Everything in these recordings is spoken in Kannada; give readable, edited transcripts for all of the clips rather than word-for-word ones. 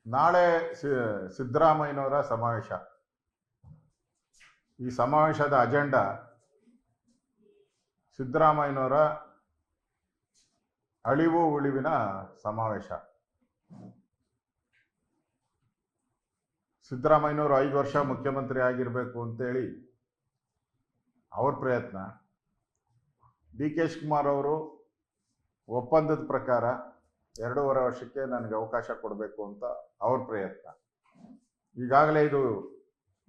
ನಾಳೆ ಸಿದ್ದರಾಮಯ್ಯನವರ ಸಮಾವೇಶ. ಈ ಸಮಾವೇಶದ ಅಜೆಂಡಾ ಸಿದ್ದರಾಮಯ್ಯನವರ ಅಳಿವು ಉಳಿವಿನ ಸಮಾವೇಶ. ಸಿದ್ದರಾಮಯ್ಯನವರು 5 ವರ್ಷ ಮುಖ್ಯಮಂತ್ರಿ ಆಗಿರಬೇಕು ಅಂತೇಳಿ ಅವ್ರ ಪ್ರಯತ್ನ. ಡಿ ಕೆ ಶಿವಕುಮಾರ್ ಅವರು ಒಪ್ಪಂದದ ಪ್ರಕಾರ 2.5 ವರ್ಷಕ್ಕೆ ನನಗೆ ಅವಕಾಶ ಕೊಡಬೇಕು ಅಂತ ಅವ್ರ ಪ್ರಯತ್ನ. ಈಗಾಗಲೇ ಇದು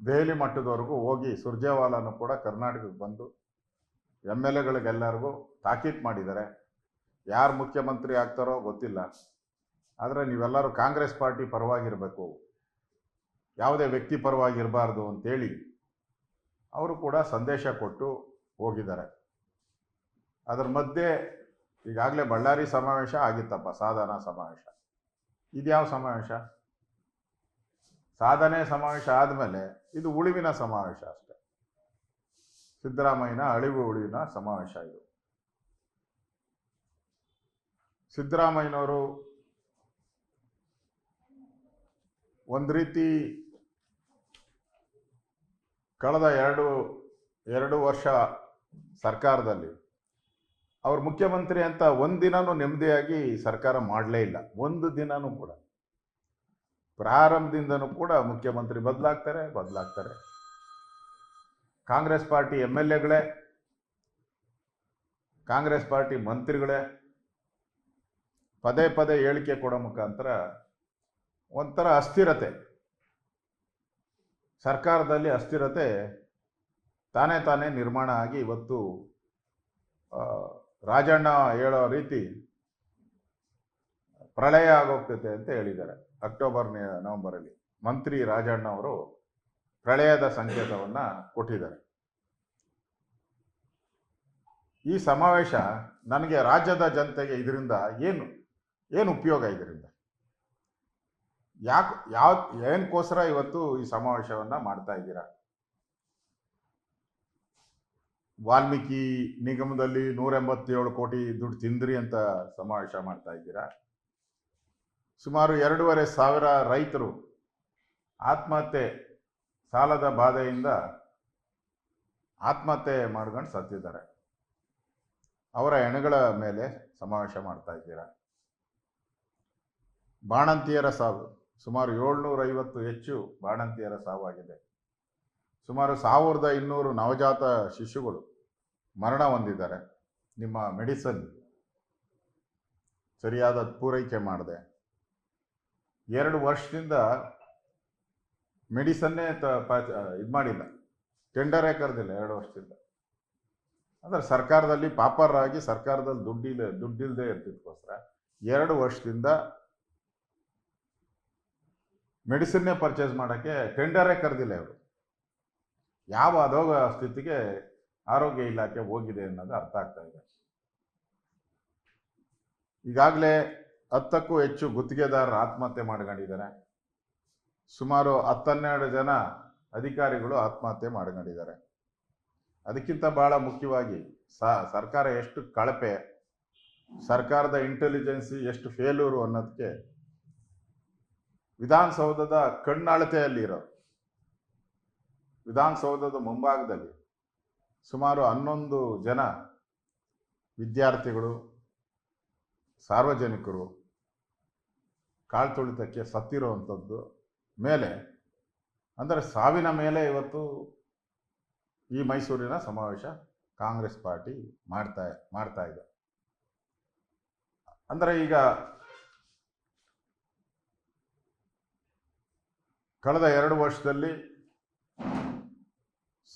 ದೆಹಲಿ ಮಟ್ಟದವರೆಗೂ ಹೋಗಿ ಸುರ್ಜೇವಾಲಾನು ಕೂಡ ಕರ್ನಾಟಕಕ್ಕೆ ಬಂದು MLAಗಳಿಗೆಲ್ಲರಿಗೂ ತಾಕೀತು ಮಾಡಿದ್ದಾರೆ. ಯಾರು ಮುಖ್ಯಮಂತ್ರಿ ಆಗ್ತಾರೋ ಗೊತ್ತಿಲ್ಲ, ಆದರೆ ನೀವೆಲ್ಲರೂ ಕಾಂಗ್ರೆಸ್ ಪಾರ್ಟಿ ಪರವಾಗಿರಬೇಕು, ಯಾವುದೇ ವ್ಯಕ್ತಿ ಪರವಾಗಿರಬಾರ್ದು ಅಂತೇಳಿ ಅವರು ಕೂಡ ಸಂದೇಶ ಕೊಟ್ಟು ಹೋಗಿದ್ದಾರೆ. ಅದರ ಮಧ್ಯೆ ಈಗಾಗಲೇ ಬಳ್ಳಾರಿ ಸಮಾವೇಶ ಆಗಿತ್ತಪ್ಪ, ಸಾಧನಾ ಸಮಾವೇಶ. ಇದ್ಯಾವ ಸಮಾವೇಶ? ಸಾಧನೆ ಸಮಾವೇಶ ಆದಮೇಲೆ ಇದು ಉಳಿವಿನ ಸಮಾವೇಶ ಅಷ್ಟೆ. ಸಿದ್ದರಾಮಯ್ಯನ ಅಳಿವು ಉಳಿವಿನ ಸಮಾವೇಶ ಇದು. ಸಿದ್ದರಾಮಯ್ಯನವರು ಒಂದು ರೀತಿ ಕಳೆದ ಎರಡು ವರ್ಷ ಸರ್ಕಾರದಲ್ಲಿ ಅವ್ರು ಮುಖ್ಯಮಂತ್ರಿ ಅಂತ ಒಂದಿನನೂ ನೆಮ್ಮದಿಯಾಗಿ ಸರ್ಕಾರ ಮಾಡಲೇ ಇಲ್ಲ. ಒಂದು ದಿನನೂ ಕೂಡ. ಪ್ರಾರಂಭದಿಂದನೂ ಕೂಡ ಮುಖ್ಯಮಂತ್ರಿ ಬದಲಾಗ್ತಾರೆ. ಕಾಂಗ್ರೆಸ್ ಪಾರ್ಟಿ MLAಗಳೇ, ಕಾಂಗ್ರೆಸ್ ಪಾರ್ಟಿ ಮಂತ್ರಿಗಳೇ ಪದೇ ಪದೇ ಹೇಳಿಕೆ ಕೊಡೋ ಮುಖಾಂತರ ಒಂಥರ ಅಸ್ಥಿರತೆ, ಸರ್ಕಾರದಲ್ಲಿ ಅಸ್ಥಿರತೆ ತಾನೇ ನಿರ್ಮಾಣ ಆಗಿ ಇವತ್ತು ರಾಜಣ್ಣ ಹೇಳೋ ರೀತಿ ಪ್ರಳಯ ಆಗೋಗ್ತೈತೆ ಅಂತ ಹೇಳಿದ್ದಾರೆ. ನವೆಂಬರಲ್ಲಿ ಮಂತ್ರಿ ರಾಜಣ್ಣ ಅವರು ಪ್ರಳಯದ ಸಂಕೇತವನ್ನು ಕೊಟ್ಟಿದ್ದಾರೆ. ಈ ಸಮಾವೇಶ ನನಗೆ, ರಾಜ್ಯದ ಜನತೆಗೆ ಇದರಿಂದ ಏನು ಉಪಯೋಗ? ಇದರಿಂದ ಏನಕ್ಕೋಸ್ಕರ ಇವತ್ತು ಈ ಸಮಾವೇಶವನ್ನು ಮಾಡ್ತಾ ಇದ್ದೀರಾ? ವಾಲ್ಮೀಕಿ ನಿಗಮದಲ್ಲಿ 187 ಕೋಟಿ ದುಡ್ಡು ತಿಂದ್ರಿ ಅಂತ ಸಮಾವೇಶ ಮಾಡ್ತಾ ಇದ್ದೀರಾ? ಸುಮಾರು 2,500 ರೈತರು ಆತ್ಮಹತ್ಯೆ, ಸಾಲದ ಬಾಧೆಯಿಂದ ಆತ್ಮಹತ್ಯೆ ಮಾಡ್ಕೊಂಡು ಸತ್ತಿದ್ದಾರೆ. ಅವರ ಹೆಣಗಳ ಮೇಲೆ ಸಮಾವೇಶ ಮಾಡ್ತಾ ಇದ್ದೀರಾ. ಬಾಣಂತಿಯರ ಸಾವು, ಸುಮಾರು 750 ಹೆಚ್ಚು ಬಾಣಂತಿಯರ ಸಾವಾಗಿದೆ. ಸುಮಾರು 1200 ನವಜಾತ ಶಿಶುಗಳು ಮರಣ ಹೊಂದಿದ್ದಾರೆ. ನಿಮ್ಮ ಮೆಡಿಸನ್ ಸರಿಯಾದ ಪೂರೈಕೆ ಮಾಡದೆ 2 ವರ್ಷದಿಂದ ಮೆಡಿಸನ್ನೇ ಇದು ಮಾಡಿಲ್ಲ, ಟೆಂಡರೇ ಕರೆದಿಲ್ಲ 2 ವರ್ಷದಿಂದ. ಅಂದರೆ ಸರ್ಕಾರದಲ್ಲಿ ಪಾಪರಾಗಿ ಸರ್ಕಾರದಲ್ಲಿ ದುಡ್ಡಿಲ್ಲದೆ ಇರ್ತಿದ್ದಕ್ಕೋಸ್ಕರ 2 ವರ್ಷದಿಂದ ಮೆಡಿಸಿನ್ನೇ ಪರ್ಚೇಸ್ ಮಾಡೋಕ್ಕೆ ಟೆಂಡರೇ ಕರೆದಿಲ್ಲ ಇವರು. ಯಾವ ಅಧೋಗ ಸ್ಥಿತಿಗೆ ಆರೋಗ್ಯ ಇಲಾಖೆ ಹೋಗಿದೆ ಅನ್ನೋದು ಅರ್ಥ ಆಗ್ತಾ ಇದೆ. ಈಗಾಗಲೇ 10ಕ್ಕೂ ಹೆಚ್ಚು ಗುತ್ತಿಗೆದಾರರು ಆತ್ಮಹತ್ಯೆ ಮಾಡ್ಕೊಂಡಿದ್ದಾರೆ. ಸುಮಾರು 10-12 ಜನ ಅಧಿಕಾರಿಗಳು ಆತ್ಮಹತ್ಯೆ ಮಾಡ್ಕೊಂಡಿದ್ದಾರೆ. ಅದಕ್ಕಿಂತ ಬಹಳ ಮುಖ್ಯವಾಗಿ ಸರ್ಕಾರ ಎಷ್ಟು ಕಳಪೆ, ಸರ್ಕಾರದ ಇಂಟೆಲಿಜೆನ್ಸಿ ಎಷ್ಟು ಫೇಲ್ಯೂರು ಅನ್ನೋದಕ್ಕೆ ವಿಧಾನಸೌಧದ ಕಣ್ಣಾಳತೆಯಲ್ಲಿರೋ, ವಿಧಾನಸೌಧದ ಮುಂಭಾಗದಲ್ಲಿ ಸುಮಾರು 11 ಜನ ವಿದ್ಯಾರ್ಥಿಗಳು, ಸಾರ್ವಜನಿಕರು ಕಾಲ್ತುಳಿತಕ್ಕೆ ಸತ್ತಿರುವಂಥದ್ದು ಮೇಲೆ, ಅಂದರೆ ಸಾವಿನ ಮೇಲೆ ಇವತ್ತು ಈ ಮೈಸೂರಿನ ಸಮಾವೇಶ ಕಾಂಗ್ರೆಸ್ ಪಾರ್ಟಿ ಮಾಡ್ತಾ ಇದೆ. ಅಂದರೆ ಈಗ ಕಳೆದ 2 ವರ್ಷದಲ್ಲಿ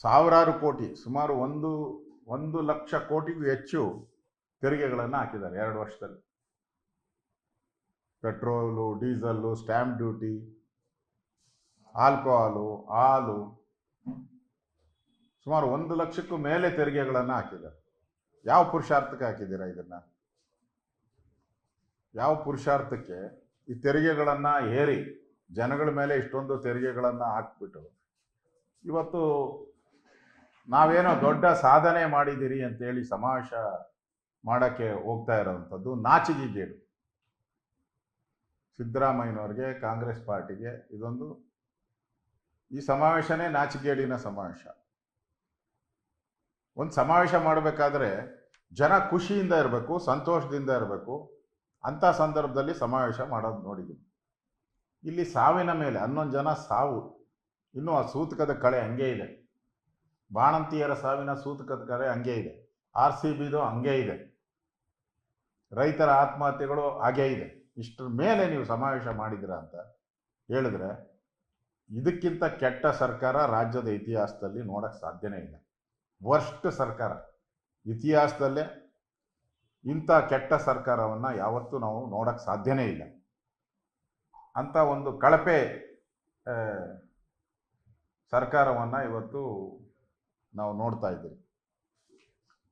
ಸಾವಿರಾರು ಕೋಟಿ, ಸುಮಾರು 1 ಲಕ್ಷ ಕೋಟಿಗೂ ಹೆಚ್ಚು ತೆರಿಗೆಗಳನ್ನು ಹಾಕಿದ್ದಾರೆ 2 ವರ್ಷದಲ್ಲಿ. Petrol, diesel, stamp duty, alcohol, ಹಾಲು, ಸುಮಾರು 1 ಲಕ್ಷಕ್ಕೂ ಮೇಲೆ ತೆರಿಗೆಗಳನ್ನು ಹಾಕಿದ್ದಾರೆ. ಯಾವ ಪುರುಷಾರ್ಥಕ್ಕೆ ಹಾಕಿದ್ದೀರಾ ಇದನ್ನು? ಯಾವ ಪುರುಷಾರ್ಥಕ್ಕೆ ಈ ತೆರಿಗೆಗಳನ್ನು ಹೇರಿ ಜನಗಳ ಮೇಲೆ ಇಷ್ಟೊಂದು ತೆರಿಗೆಗಳನ್ನು ಹಾಕ್ಬಿಟ್ಟು ಇವತ್ತು ನಾವೇನೋ ದೊಡ್ಡ ಸಾಧನೆ ಮಾಡಿದ್ದೀರಿ ಅಂತೇಳಿ ಸಮಾವೇಶ ಮಾಡೋಕ್ಕೆ ಹೋಗ್ತಾ ಇರೋವಂಥದ್ದು ನಾಚಿಕೆಗೇಡು. ಸಿದ್ದರಾಮಯ್ಯನವ್ರಿಗೆ, ಕಾಂಗ್ರೆಸ್ ಪಾರ್ಟಿಗೆ ಇದೊಂದು ಈ ಸಮಾವೇಶನೇ ನಾಚಿಕೇಡಿನ ಸಮಾವೇಶ. ಒಂದು ಸಮಾವೇಶ ಮಾಡಬೇಕಾದ್ರೆ ಜನ ಖುಷಿಯಿಂದ ಇರಬೇಕು, ಸಂತೋಷದಿಂದ ಇರಬೇಕು. ಅಂಥ ಸಂದರ್ಭದಲ್ಲಿ ಸಮಾವೇಶ ಮಾಡೋದು ನೋಡಿದ್ವಿ. ಇಲ್ಲಿ ಸಾವಿನ ಮೇಲೆ 11 ಜನ ಸಾವು, ಇನ್ನೂ ಆ ಸೂತಕದ ಕಳೆ ಹಂಗೆ ಇದೆ. ಬಾಣಂತಿಯರ ಸಾವಿನ ಸೂತಕದ ಕಳೆ ಹಂಗೆ ಇದೆ. RCBದು ಹಂಗೆ ಇದೆ. ರೈತರ ಆತ್ಮಹತ್ಯೆಗಳು ಹಾಗೇ ಇದೆ. ಇಷ್ಟರ ಮೇಲೆ ನೀವು ಸಮಾವೇಶ ಮಾಡಿದಿರ ಅಂತ ಹೇಳಿದ್ರೆ ಇದಕ್ಕಿಂತ ಕೆಟ್ಟ ಸರ್ಕಾರ ರಾಜ್ಯದ ಇತಿಹಾಸದಲ್ಲಿ ನೋಡೋಕ್ಕೆ ಸಾಧ್ಯನೇ ಇಲ್ಲ. ವರ್ಸ್ಟ್ ಸರ್ಕಾರ ಇತಿಹಾಸದಲ್ಲೇ ಇಂಥ ಕೆಟ್ಟ ಸರ್ಕಾರವನ್ನು ಯಾವತ್ತೂ ನಾವು ನೋಡೋಕ್ಕೆ ಸಾಧ್ಯನೇ ಇಲ್ಲ. ಅಂಥ ಒಂದು ಕಳಪೆ ಸರ್ಕಾರವನ್ನು ಇವತ್ತು ನಾವು ನೋಡ್ತಾ ಇದ್ದೀವಿ.